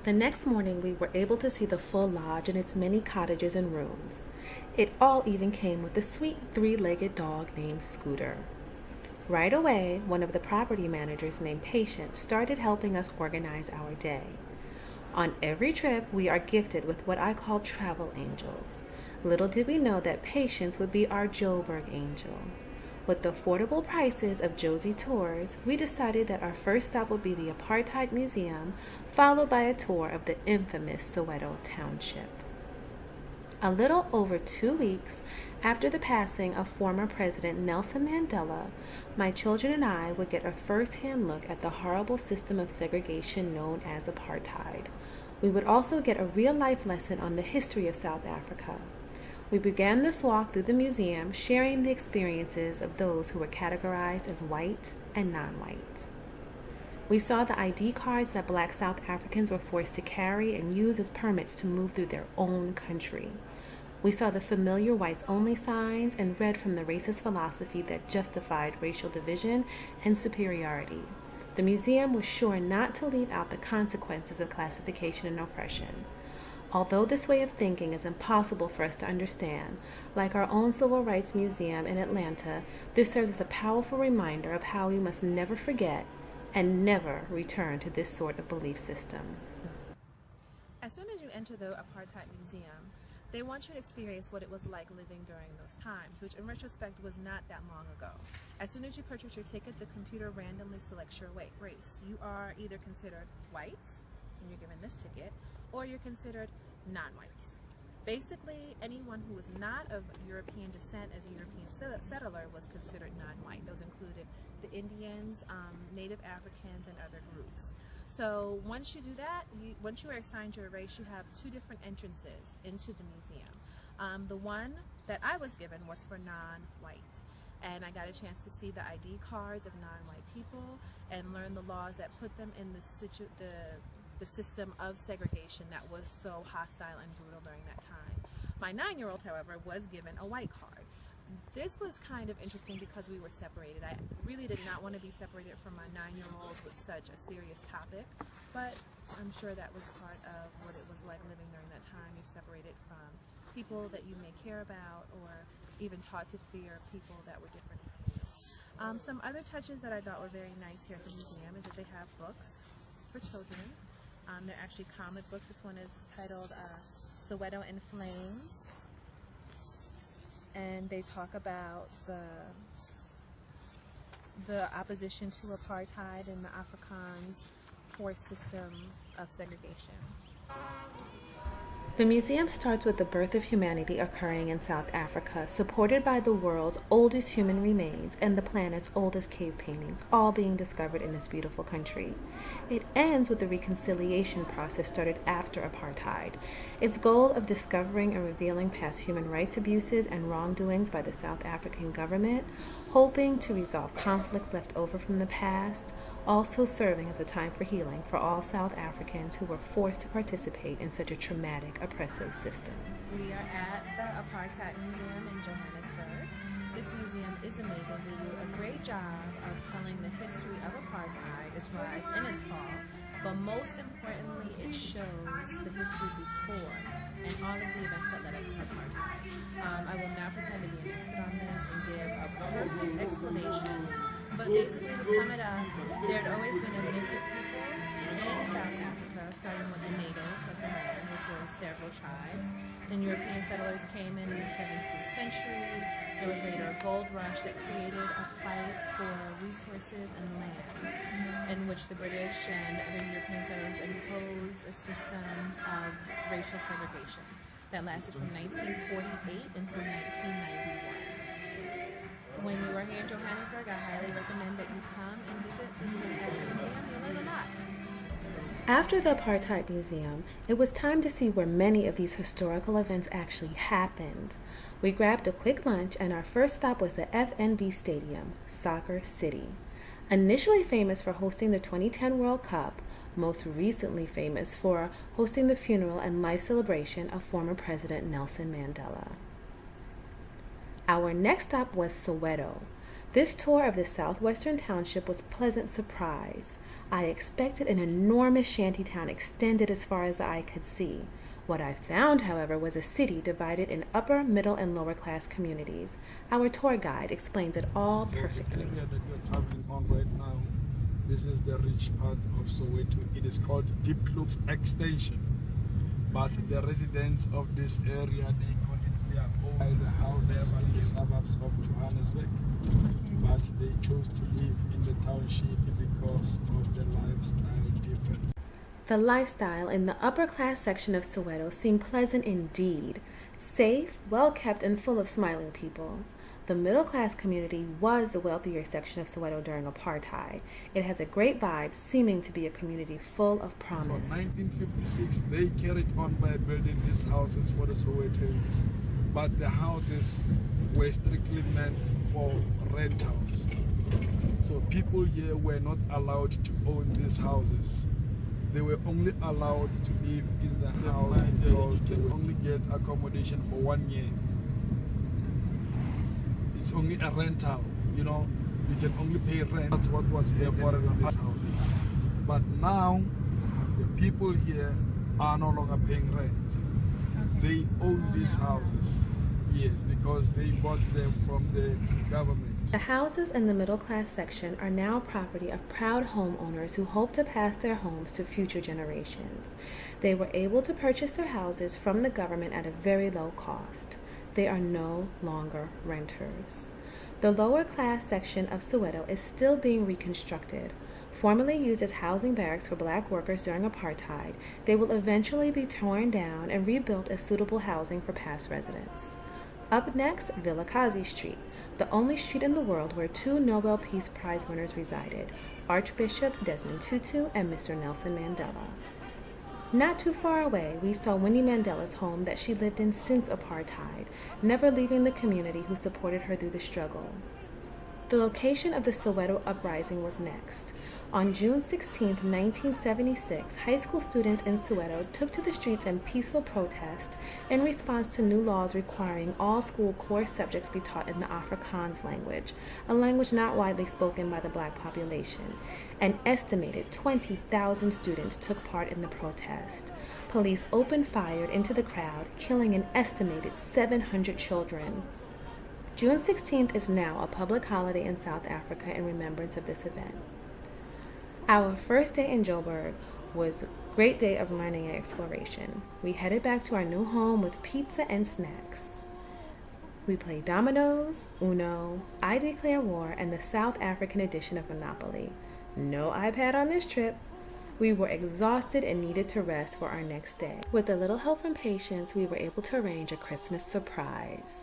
The next morning, we were able to see the full lodge and its many cottages and rooms. It all even came with a sweet three-legged dog named Scooter. Right away, one of the property managers named Patient started helping us organize our day. On every trip, we are gifted with what I call travel angels. Little did we know that Patience would be our Joburg angel. With the affordable prices of Josie Tours, we decided that our first stop would be the Apartheid Museum, followed by a tour of the infamous Soweto Township. A little over 2 weeks after the passing of former President Nelson Mandela, my children and I would get a first-hand look at the horrible system of segregation known as apartheid. We would also get a real-life lesson on the history of South Africa. We began this walk through the museum, sharing the experiences of those who were categorized as white and non-white. We saw the ID cards that Black South Africans were forced to carry and use as permits to move through their own country. We saw the familiar whites-only signs and read from the racist philosophy that justified racial division and superiority. The museum was sure not to leave out the consequences of classification and oppression. Although this way of thinking is impossible for us to understand, like our own Civil Rights Museum in Atlanta, this serves as a powerful reminder of how we must never forget and never return to this sort of belief system. As soon as you enter the Apartheid Museum, they want you to experience what it was like living during those times, which in retrospect was not that long ago. As soon as you purchase your ticket, the computer randomly selects your race. You are either considered white, and you're given this ticket, or you're considered non-white. Basically, anyone who was not of European descent as a European settler was considered non-white. Those included the Indians, Native Africans, and other groups. So once you do that, once you are assigned your race, you have two different entrances into the museum. The one that I was given was for non-white, and I got a chance to see the ID cards of non-white people and learn the laws that put them in the system of segregation that was so hostile and brutal during that time. My 9-year-old, however, was given a white card. This was kind of interesting because we were separated. I really did not want to be separated from my 9-year-old with such a serious topic, but I'm sure that was part of what it was like living during that time. You're separated from people that you may care about or even taught to fear people that were different from you. Some other touches that I thought were very nice here at the museum is that they have books for children. They're actually comic books. This one is titled Soweto in Flames, and they talk about the opposition to apartheid and the Afrikaans forced system of segregation. The museum starts with the birth of humanity occurring in South Africa, supported by the world's oldest human remains and the planet's oldest cave paintings, all being discovered in this beautiful country. It ends with the reconciliation process started after apartheid. Its goal of discovering and revealing past human rights abuses and wrongdoings by the South African government, hoping to resolve conflict left over from the past, also serving as a time for healing for all South Africans who were forced to participate in such a traumatic, oppressive system. We are at the Apartheid Museum in Johannesburg. This museum is amazing. They do a great job of telling the history of apartheid, its rise and its fall, but most importantly, it shows the history before and all of the events that led up to apartheid. I will not pretend to be an expert on this and give a perfect explanation, but basically to sum it up, there had always been a mix of people in South Africa, starting with the natives of the land, which were several tribes. Then European settlers came in the 17th century. There was later a gold rush that created a fight for resources and land, in which the British and other European settlers imposed a system of racial segregation that lasted from 1948 until 1991. When you are here in Johannesburg, I highly recommend that you come and visit this fantastic museum, believe it or not. After the Apartheid Museum, it was time to see where many of these historical events actually happened. We grabbed a quick lunch, and our first stop was the FNB Stadium, Soccer City. Initially famous for hosting the 2010 World Cup, most recently famous for hosting the funeral and life celebration of former President Nelson Mandela. Our next stop was Soweto. This tour of the southwestern township was a pleasant surprise. I expected an enormous shantytown extended as far as the eye could see. What I found, however, was a city divided in upper, middle, and lower class communities. Our tour guide explains it all perfectly. The area that you're traveling on right now, this is the rich part of Soweto. It is called Deep Kloof Extension. But the residents of this area, they call it their own houses in the suburbs of Johannesburg. But they chose to live in the township because of the lifestyle difference. The lifestyle in the upper class section of Soweto seemed pleasant indeed. Safe, well kept, and full of smiling people. The middle class community was the wealthier section of Soweto during apartheid. It has a great vibe, seeming to be a community full of promise. So 1956, they carried on by building these houses for the Sowetans, but the houses were strictly meant for rentals. So people here were not allowed to own these houses. They were only allowed to live in the house because they will only get accommodation for 1 year. It's only a rental, you know, you can only pay rent. That's what was here for in these houses. But now, the people here are no longer paying rent. They own these houses, yes, because they bought them from the government. The houses in the middle class section are now property of proud homeowners who hope to pass their homes to future generations. They were able to purchase their houses from the government at a very low cost. They are no longer renters. The lower class section of Soweto is still being reconstructed. Formerly used as housing barracks for black workers during apartheid, they will eventually be torn down and rebuilt as suitable housing for past residents. Up next, Vilakazi Street, the only street in the world where 2 Nobel Peace Prize winners resided, Archbishop Desmond Tutu and Mr. Nelson Mandela. Not too far away, we saw Winnie Mandela's home that she lived in since apartheid, never leaving the community who supported her through the struggle. The location of the Soweto uprising was next. On June 16, 1976, high school students in Soweto took to the streets in peaceful protest in response to new laws requiring all school core subjects be taught in the Afrikaans language, a language not widely spoken by the black population. An estimated 20,000 students took part in the protest. Police opened fire into the crowd, killing an estimated 700 children. June 16th is now a public holiday in South Africa in remembrance of this event. Our first day in Joburg was a great day of learning and exploration. We headed back to our new home with pizza and snacks. We played dominoes, Uno, I Declare War, and the South African edition of Monopoly. No iPad on this trip. We were exhausted and needed to rest for our next day. With a little help from Patience, we were able to arrange a Christmas surprise.